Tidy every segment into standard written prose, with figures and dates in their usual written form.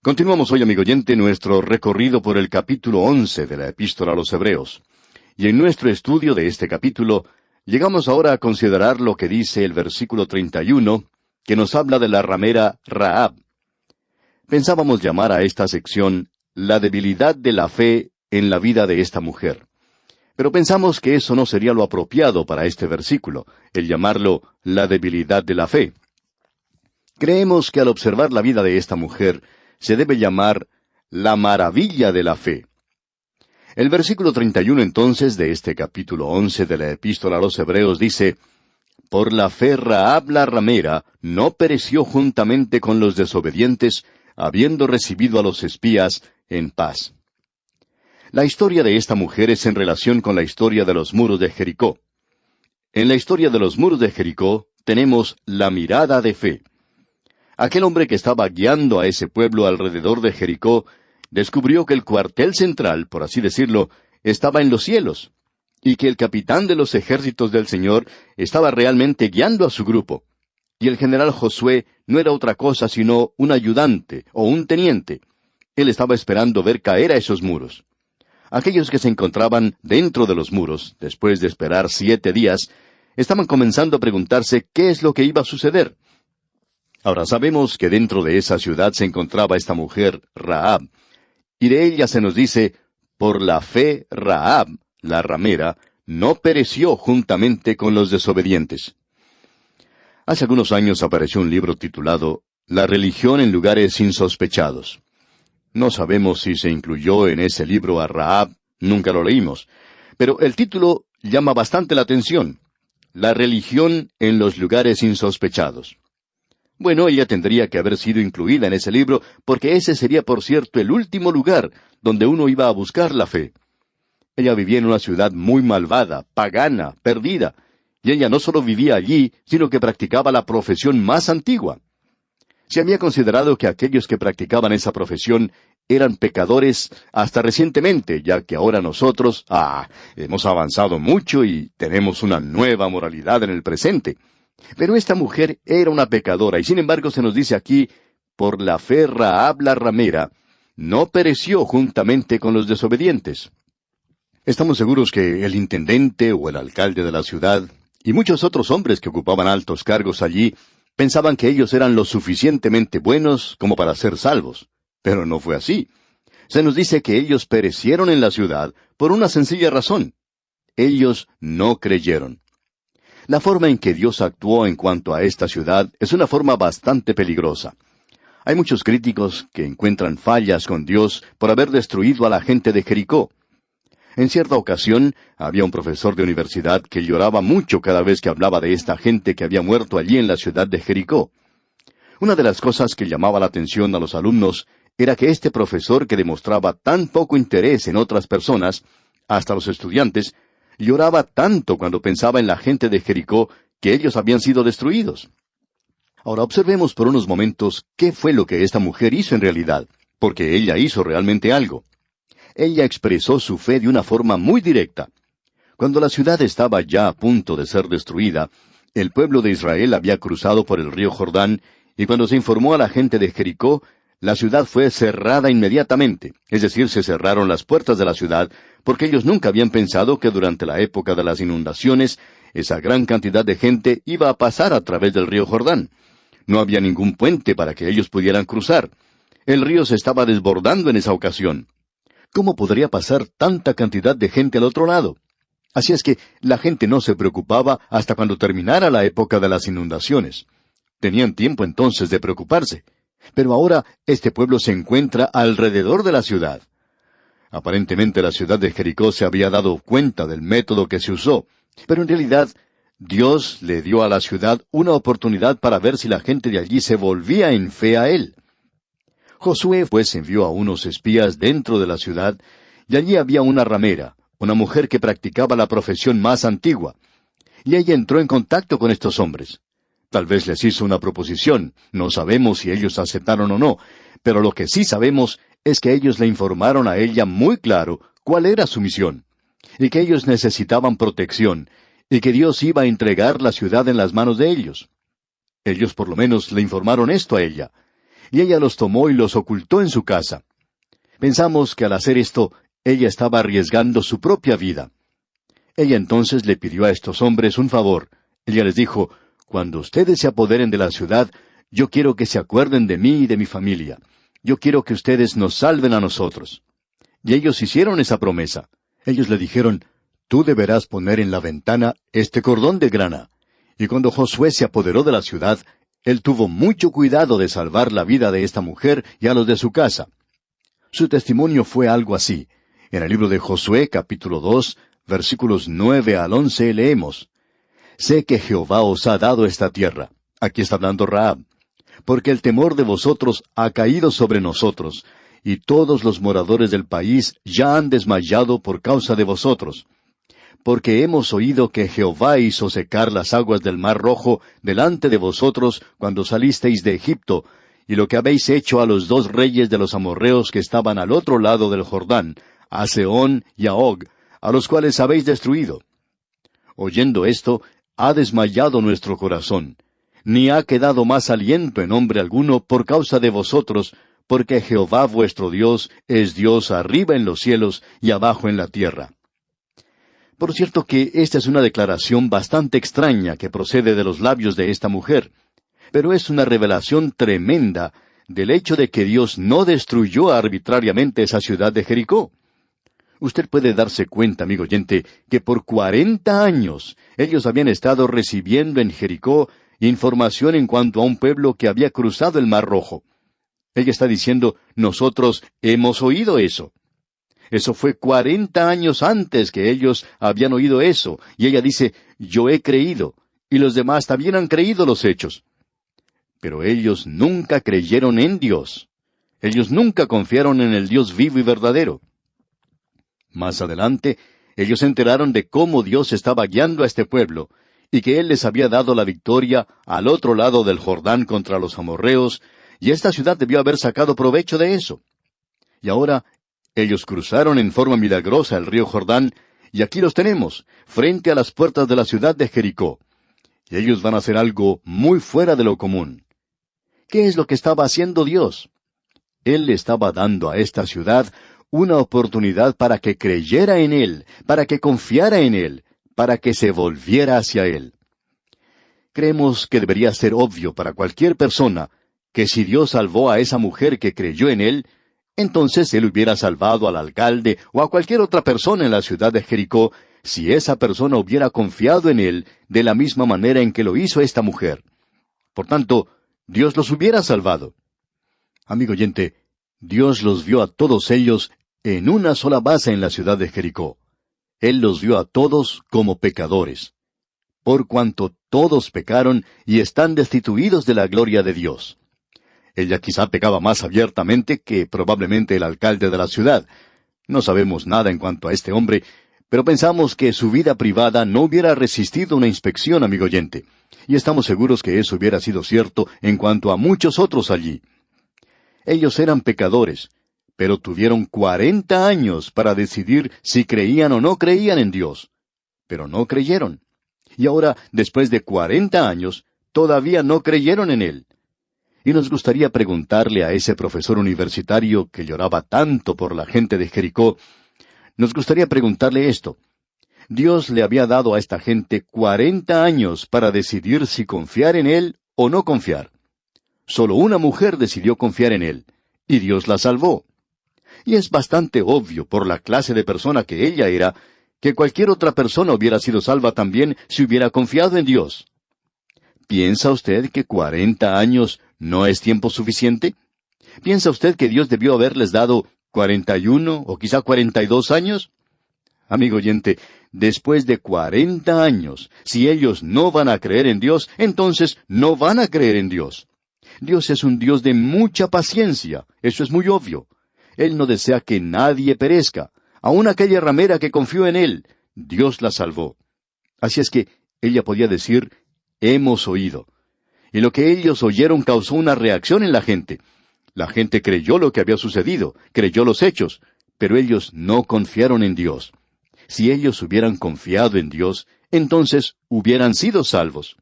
Continuamos hoy, amigo oyente, nuestro recorrido por el capítulo 11 de la Epístola a los Hebreos. Y en nuestro estudio de este capítulo, llegamos ahora a considerar lo que dice el versículo 31, que nos habla de la ramera Rahab. Pensábamos llamar a esta sección la debilidad de la fe en la vida de esta mujer. Pero pensamos que eso no sería lo apropiado para este versículo, el llamarlo la debilidad de la fe. Creemos que al observar la vida de esta mujer, se debe llamar la maravilla de la fe. El versículo 31 entonces de este capítulo 11 de la Epístola a los Hebreos dice: Por la fe Rahab la ramera no pereció juntamente con los desobedientes, habiendo recibido a los espías en paz. La historia de esta mujer es en relación con la historia de los muros de Jericó. En la historia de los muros de Jericó tenemos la mirada de fe. Aquel hombre que estaba guiando a ese pueblo alrededor de Jericó descubrió que el cuartel central, por así decirlo, estaba en los cielos, y que el capitán de los ejércitos del Señor estaba realmente guiando a su grupo. Y el general Josué no era otra cosa sino un ayudante o un teniente. Él estaba esperando ver caer a esos muros. Aquellos que se encontraban dentro de los muros, después de esperar 7 días, estaban comenzando a preguntarse qué es lo que iba a suceder. Ahora sabemos que dentro de esa ciudad se encontraba esta mujer, Rahab, y de ella se nos dice: por la fe Rahab, la ramera, no pereció juntamente con los desobedientes. Hace algunos años apareció un libro titulado La religión en lugares insospechados. No sabemos si se incluyó en ese libro a Rahab, nunca lo leímos, pero el título llama bastante la atención: La religión en los lugares insospechados. Bueno, ella tendría que haber sido incluida en ese libro, porque ese sería, por cierto, el último lugar donde uno iba a buscar la fe. Ella vivía en una ciudad muy malvada, pagana, perdida, y ella no solo vivía allí, sino que practicaba la profesión más antigua. Se había considerado que aquellos que practicaban esa profesión eran pecadores hasta recientemente, ya que ahora nosotros, hemos avanzado mucho y tenemos una nueva moralidad en el presente. Pero esta mujer era una pecadora, y sin embargo se nos dice aquí: por la fe Rahab la ramera no pereció juntamente con los desobedientes. Estamos seguros que el intendente o el alcalde de la ciudad, y muchos otros hombres que ocupaban altos cargos allí, pensaban que ellos eran lo suficientemente buenos como para ser salvos. Pero no fue así. Se nos dice que ellos perecieron en la ciudad por una sencilla razón: ellos no creyeron. La forma en que Dios actuó en cuanto a esta ciudad es una forma bastante peligrosa. Hay muchos críticos que encuentran fallas con Dios por haber destruido a la gente de Jericó. En cierta ocasión, había un profesor de universidad que lloraba mucho cada vez que hablaba de esta gente que había muerto allí en la ciudad de Jericó. Una de las cosas que llamaba la atención a los alumnos era que este profesor, que demostraba tan poco interés en otras personas, hasta los estudiantes, lloraba tanto cuando pensaba en la gente de Jericó, que ellos habían sido destruidos. Ahora observemos por unos momentos qué fue lo que esta mujer hizo en realidad, porque ella hizo realmente algo. Ella expresó su fe de una forma muy directa. Cuando la ciudad estaba ya a punto de ser destruida, el pueblo de Israel había cruzado por el río Jordán, y cuando se informó a la gente de Jericó, la ciudad fue cerrada inmediatamente, es decir, se cerraron las puertas de la ciudad, porque ellos nunca habían pensado que durante la época de las inundaciones, esa gran cantidad de gente iba a pasar a través del río Jordán. No había ningún puente para que ellos pudieran cruzar. El río se estaba desbordando en esa ocasión. ¿Cómo podría pasar tanta cantidad de gente al otro lado? Así es que la gente no se preocupaba hasta cuando terminara la época de las inundaciones. Tenían tiempo entonces de preocuparse. Pero ahora este pueblo se encuentra alrededor de la ciudad. Aparentemente la ciudad de Jericó se había dado cuenta del método que se usó, pero en realidad Dios le dio a la ciudad una oportunidad para ver si la gente de allí se volvía en fe a Él. Josué pues envió a unos espías dentro de la ciudad, y allí había una ramera, una mujer que practicaba la profesión más antigua, y ella entró en contacto con estos hombres. Tal vez les hizo una proposición, no sabemos si ellos aceptaron o no, pero lo que sí sabemos es que ellos le informaron a ella muy claro cuál era su misión, y que ellos necesitaban protección, y que Dios iba a entregar la ciudad en las manos de ellos. Ellos por lo menos le informaron esto a ella. y ella los tomó y los ocultó en su casa. Pensamos que al hacer esto, ella estaba arriesgando su propia vida. Ella entonces le pidió a estos hombres un favor. Ella les dijo, «Cuando ustedes se apoderen de la ciudad, yo quiero que se acuerden de mí y de mi familia. Yo quiero que ustedes nos salven a nosotros». Y ellos hicieron esa promesa. Ellos le dijeron, «Tú deberás poner en la ventana este cordón de grana». Y cuando Josué se apoderó de la ciudad, él tuvo mucho cuidado de salvar la vida de esta mujer y a los de su casa. Su testimonio fue algo así. En el libro de Josué, capítulo 2, versículos 9 al 11, leemos, «Sé que Jehová os ha dado esta tierra». Aquí está hablando Rahab. «Porque el temor de vosotros ha caído sobre nosotros, y todos los moradores del país ya han desmayado por causa de vosotros. Porque hemos oído que Jehová hizo secar las aguas del Mar Rojo delante de vosotros cuando salisteis de Egipto, y lo que habéis hecho a los 2 reyes de los amorreos que estaban al otro lado del Jordán, a Sehón y a Og, a los cuales habéis destruido. Oyendo esto, ha desmayado nuestro corazón, ni ha quedado más aliento en hombre alguno por causa de vosotros, porque Jehová vuestro Dios es Dios arriba en los cielos y abajo en la tierra». Por cierto que esta es una declaración bastante extraña que procede de los labios de esta mujer, pero es una revelación tremenda del hecho de que Dios no destruyó arbitrariamente esa ciudad de Jericó. Usted puede darse cuenta, amigo oyente, que por 40 años ellos habían estado recibiendo en Jericó información en cuanto a un pueblo que había cruzado el Mar Rojo. Ella está diciendo, nosotros hemos oído eso. Eso fue 40 años antes que ellos habían oído eso, y ella dice, yo he creído, y los demás también han creído los hechos. Pero ellos nunca creyeron en Dios. Ellos nunca confiaron en el Dios vivo y verdadero. Más adelante, ellos se enteraron de cómo Dios estaba guiando a este pueblo, y que Él les había dado la victoria al otro lado del Jordán contra los amorreos, y esta ciudad debió haber sacado provecho de eso. Y ahora, ellos cruzaron en forma milagrosa el río Jordán, y aquí los tenemos, frente a las puertas de la ciudad de Jericó. Y ellos van a hacer algo muy fuera de lo común. ¿Qué es lo que estaba haciendo Dios? Él le estaba dando a esta ciudad una oportunidad para que creyera en Él, para que confiara en Él, para que se volviera hacia Él. Creemos que debería ser obvio para cualquier persona que si Dios salvó a esa mujer que creyó en Él, entonces Él hubiera salvado al alcalde o a cualquier otra persona en la ciudad de Jericó, si esa persona hubiera confiado en Él de la misma manera en que lo hizo esta mujer. Por tanto, Dios los hubiera salvado. Amigo oyente, Dios los vio a todos ellos en una sola base en la ciudad de Jericó. Él los vio a todos como pecadores, por cuanto todos pecaron y están destituidos de la gloria de Dios. Ella quizá pecaba más abiertamente que probablemente el alcalde de la ciudad. No sabemos nada en cuanto a este hombre, pero pensamos que su vida privada no hubiera resistido una inspección, amigo oyente, y estamos seguros que eso hubiera sido cierto en cuanto a muchos otros allí. Ellos eran pecadores, pero tuvieron 40 años para decidir si creían o no creían en Dios. Pero no creyeron. Y ahora, después de 40 años, todavía no creyeron en Él. Y nos gustaría preguntarle a ese profesor universitario que lloraba tanto por la gente de Jericó, nos gustaría preguntarle esto. Dios le había dado a esta gente 40 años para decidir si confiar en Él o no confiar. Solo una mujer decidió confiar en Él, y Dios la salvó. Y es bastante obvio, por la clase de persona que ella era, que cualquier otra persona hubiera sido salva también si hubiera confiado en Dios. ¿Piensa usted que 40 años no es tiempo suficiente? ¿Piensa usted que Dios debió haberles dado 41 o quizá 42 años? Amigo oyente, después de 40 años, si ellos no van a creer en Dios, entonces no van a creer en Dios. Dios es un Dios de mucha paciencia, eso es muy obvio. Él no desea que nadie perezca. Aun aquella ramera que confió en Él, Dios la salvó. Así es que ella podía decir, hemos oído. Y lo que ellos oyeron causó una reacción en la gente. La gente creyó lo que había sucedido, creyó los hechos, pero ellos no confiaron en Dios. Si ellos hubieran confiado en Dios, entonces hubieran sido salvos.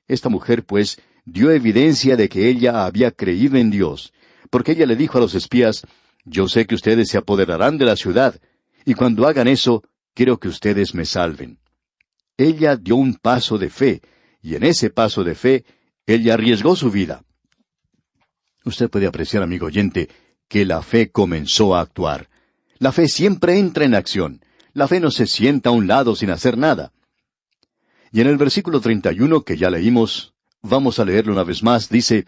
Esta mujer, pues, dio evidencia de que ella había creído en Dios, porque ella le dijo a los espías, yo sé que ustedes se apoderarán de la ciudad, y cuando hagan eso, quiero que ustedes me salven. Ella dio un paso de fe, y en ese paso de fe, ella arriesgó su vida. Usted puede apreciar, amigo oyente, que la fe comenzó a actuar. La fe siempre entra en acción. La fe no se sienta a un lado sin hacer nada. Y en el versículo 31 que ya leímos, vamos a leerlo una vez más, dice,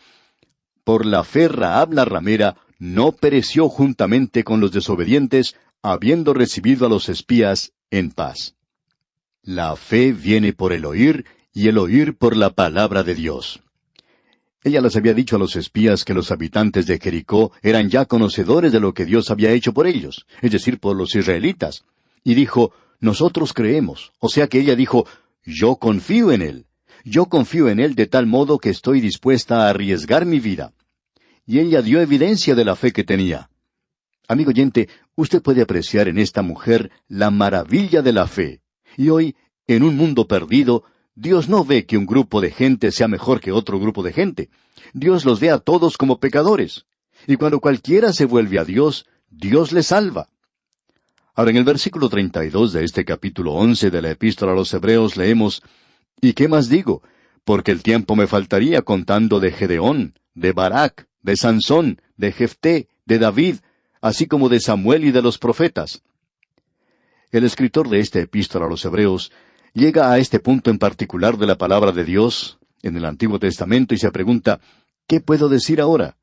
por la fe Rahab la ramera no pereció juntamente con los desobedientes, habiendo recibido a los espías en paz. La fe viene por el oír, y el oír por la palabra de Dios. Ella les había dicho a los espías que los habitantes de Jericó eran ya conocedores de lo que Dios había hecho por ellos, es decir, por los israelitas. Y dijo, nosotros creemos. O sea que ella dijo, yo confío en Él. Yo confío en Él de tal modo que estoy dispuesta a arriesgar mi vida. Y ella dio evidencia de la fe que tenía. Amigo oyente, usted puede apreciar en esta mujer la maravilla de la fe. Y hoy, en un mundo perdido, Dios no ve que un grupo de gente sea mejor que otro grupo de gente. Dios los ve a todos como pecadores. Y cuando cualquiera se vuelve a Dios, Dios le salva. Ahora, en el versículo 32 de este capítulo 11 de la Epístola a los Hebreos leemos, ¿y qué más digo? Porque el tiempo me faltaría contando de Gedeón, de Barak, de Sansón, de Jefté, de David, así como de Samuel y de los profetas. El escritor de esta Epístola a los Hebreos llega a este punto en particular de la palabra de Dios en el Antiguo Testamento y se pregunta, ¿qué puedo decir ahora?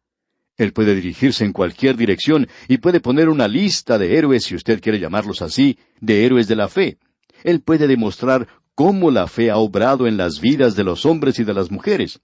Él puede dirigirse en cualquier dirección y puede poner una lista de héroes, si usted quiere llamarlos así, de héroes de la fe. Él puede demostrar cómo la fe ha obrado en las vidas de los hombres y de las mujeres.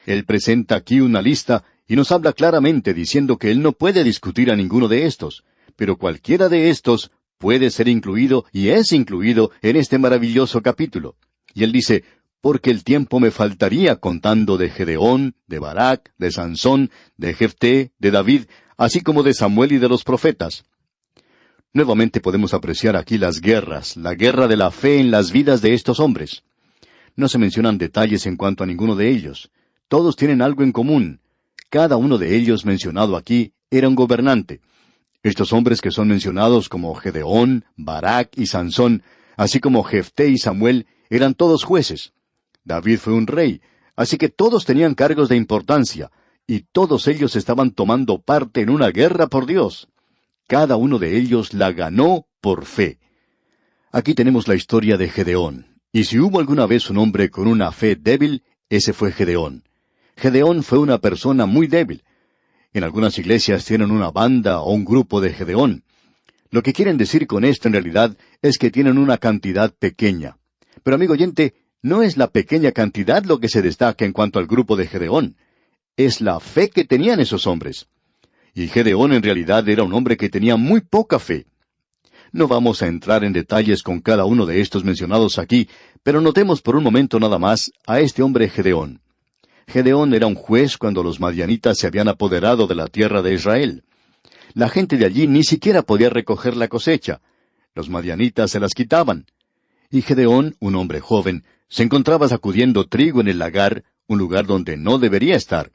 Él presenta aquí una lista y nos habla claramente diciendo que él no puede discutir a ninguno de estos, pero cualquiera de estos puede ser incluido y es incluido en este maravilloso capítulo. Y él dice, porque el tiempo me faltaría contando de Gedeón, de Barak, de Sansón, de Jefté, de David, así como de Samuel y de los profetas. Nuevamente podemos apreciar aquí las guerras, la guerra de la fe en las vidas de estos hombres. No se mencionan detalles en cuanto a ninguno de ellos. Todos tienen algo en común. Cada uno de ellos mencionado aquí era un gobernante. Estos hombres que son mencionados como Gedeón, Barak y Sansón, así como Jefté y Samuel, eran todos jueces. David fue un rey, así que todos tenían cargos de importancia, y todos ellos estaban tomando parte en una guerra por Dios. Cada uno de ellos la ganó por fe. Aquí tenemos la historia de Gedeón, y si hubo alguna vez un hombre con una fe débil, ese fue Gedeón. Gedeón fue una persona muy débil. En algunas iglesias tienen una banda o un grupo de Gedeón. Lo que quieren decir con esto en realidad es que tienen una cantidad pequeña. Pero amigo oyente, no es la pequeña cantidad lo que se destaca en cuanto al grupo de Gedeón. Es la fe que tenían esos hombres. Y Gedeón en realidad era un hombre que tenía muy poca fe. No vamos a entrar en detalles con cada uno de estos mencionados aquí, pero notemos por un momento nada más a este hombre Gedeón. Gedeón era un juez cuando los madianitas se habían apoderado de la tierra de Israel. La gente de allí ni siquiera podía recoger la cosecha. Los madianitas se las quitaban. Y Gedeón, un hombre joven, se encontraba sacudiendo trigo en el lagar, un lugar donde no debería estar.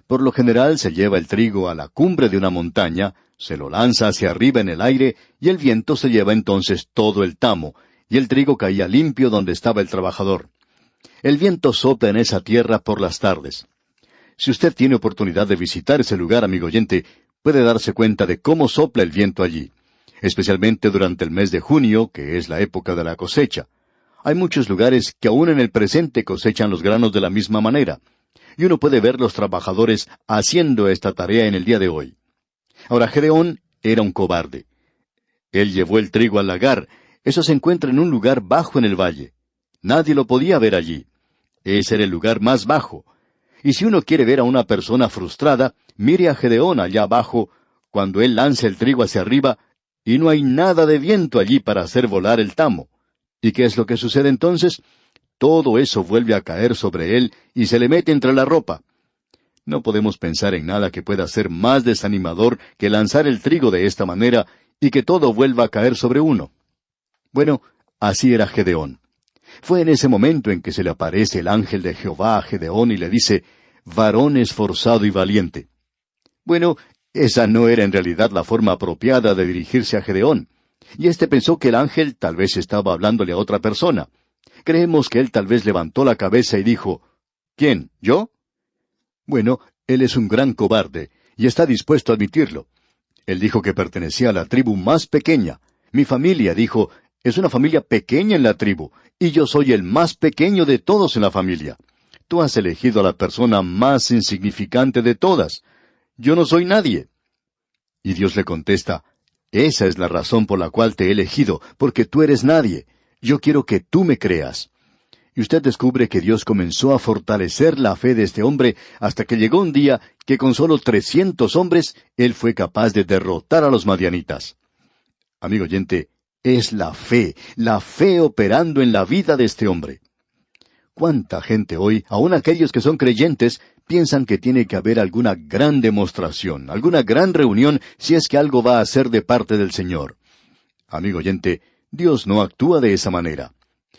Por lo general se lleva el trigo a la cumbre de una montaña, se lo lanza hacia arriba en el aire, y el viento se lleva entonces todo el tamo, y el trigo caía limpio donde estaba el trabajador. El viento sopla en esa tierra por las tardes. Si usted tiene oportunidad de visitar ese lugar, amigo oyente, puede darse cuenta de cómo sopla el viento allí, especialmente durante el mes de junio, que es la época de la cosecha. Hay muchos lugares que aún en el presente cosechan los granos de la misma manera, y uno puede ver los trabajadores haciendo esta tarea en el día de hoy. Ahora, Gedeón era un cobarde. Él llevó el trigo al lagar. Eso se encuentra en un lugar bajo en el valle. Nadie lo podía ver allí. Ese era el lugar más bajo. Y si uno quiere ver a una persona frustrada, mire a Gedeón allá abajo, cuando él lanza el trigo hacia arriba, y no hay nada de viento allí para hacer volar el tamo. ¿Y qué es lo que sucede entonces? Todo eso vuelve a caer sobre él y se le mete entre la ropa. No podemos pensar en nada que pueda ser más desanimador que lanzar el trigo de esta manera y que todo vuelva a caer sobre uno. Bueno, así era Gedeón. Fue en ese momento en que se le aparece el ángel de Jehová a Gedeón y le dice, varón esforzado y valiente. Bueno, esa no era en realidad la forma apropiada de dirigirse a Gedeón. Y éste pensó que el ángel tal vez estaba hablándole a otra persona. Creemos que él tal vez levantó la cabeza y dijo, ¿quién? ¿Yo? Bueno, él es un gran cobarde, y está dispuesto a admitirlo. Él dijo que pertenecía a la tribu más pequeña. Mi familia, dijo, es una familia pequeña en la tribu, y yo soy el más pequeño de todos en la familia. Tú has elegido a la persona más insignificante de todas. Yo no soy nadie. Y Dios le contesta, esa es la razón por la cual te he elegido, porque tú eres nadie. Yo quiero que tú me creas. Y usted descubre que Dios comenzó a fortalecer la fe de este hombre hasta que llegó un día que con solo 300 hombres, él fue capaz de derrotar a los madianitas. Amigo oyente, es la fe operando en la vida de este hombre. ¿Cuánta gente hoy, aun aquellos que son creyentes, piensan que tiene que haber alguna gran demostración, alguna gran reunión, si es que algo va a ser de parte del Señor? Amigo oyente, Dios no actúa de esa manera.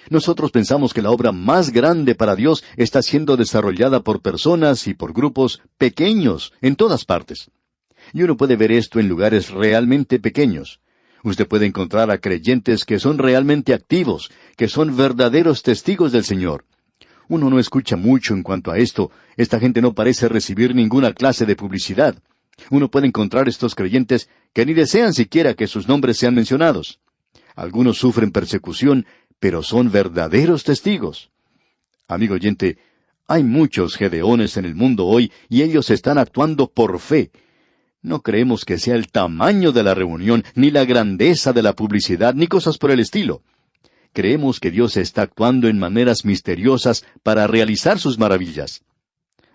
Nosotros pensamos que la obra más grande para Dios está siendo desarrollada por personas y por grupos pequeños en todas partes. Y uno puede ver esto en lugares realmente pequeños. Usted puede encontrar a creyentes que son realmente activos, que son verdaderos testigos del Señor. Uno no escucha mucho en cuanto a esto. Esta gente no parece recibir ninguna clase de publicidad. Uno puede encontrar estos creyentes que ni desean siquiera que sus nombres sean mencionados. Algunos sufren persecución, pero son verdaderos testigos. Amigo oyente, hay muchos Gedeones en el mundo hoy y ellos están actuando por fe. No creemos que sea el tamaño de la reunión, ni la grandeza de la publicidad, ni cosas por el estilo. Creemos que Dios está actuando en maneras misteriosas para realizar sus maravillas.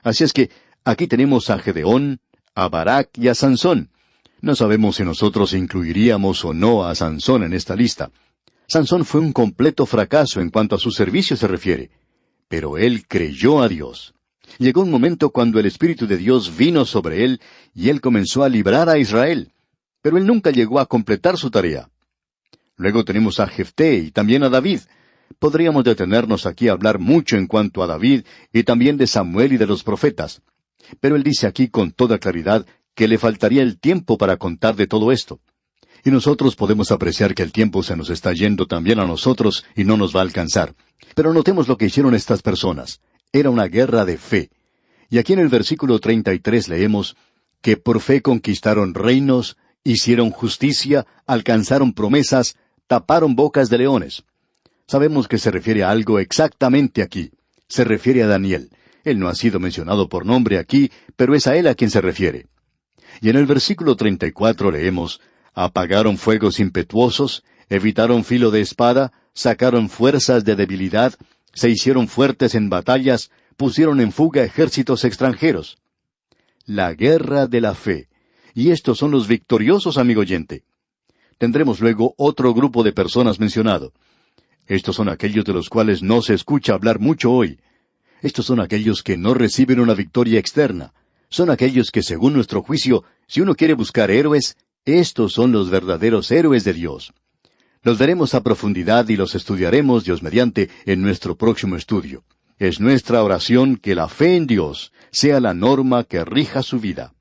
Así es que aquí tenemos a Gedeón, a Barak y a Sansón. No sabemos si nosotros incluiríamos o no a Sansón en esta lista. Sansón fue un completo fracaso en cuanto a su servicio se refiere. Pero él creyó a Dios. Llegó un momento cuando el Espíritu de Dios vino sobre él y él comenzó a librar a Israel. Pero él nunca llegó a completar su tarea. Luego tenemos a Jefté y también a David. Podríamos detenernos aquí a hablar mucho en cuanto a David y también de Samuel y de los profetas. Pero él dice aquí con toda claridad que le faltaría el tiempo para contar de todo esto. Y nosotros podemos apreciar que el tiempo se nos está yendo también a nosotros y no nos va a alcanzar. Pero notemos lo que hicieron estas personas. Era una guerra de fe. Y aquí en el versículo 33 leemos que por fe conquistaron reinos, hicieron justicia, alcanzaron promesas, taparon bocas de leones. Sabemos que se refiere a algo exactamente aquí. Se refiere a Daniel. Él no ha sido mencionado por nombre aquí, pero es a él a quien se refiere. Y en el versículo 34 leemos, apagaron fuegos impetuosos, evitaron filo de espada, sacaron fuerzas de debilidad, se hicieron fuertes en batallas, pusieron en fuga ejércitos extranjeros. La guerra de la fe. Y estos son los victoriosos, amigo oyente. Tendremos luego otro grupo de personas mencionado. Estos son aquellos de los cuales no se escucha hablar mucho hoy. Estos son aquellos que no reciben una victoria externa. Son aquellos que, según nuestro juicio, si uno quiere buscar héroes, estos son los verdaderos héroes de Dios. Los veremos a profundidad y los estudiaremos, Dios mediante, en nuestro próximo estudio. Es nuestra oración que la fe en Dios sea la norma que rija su vida.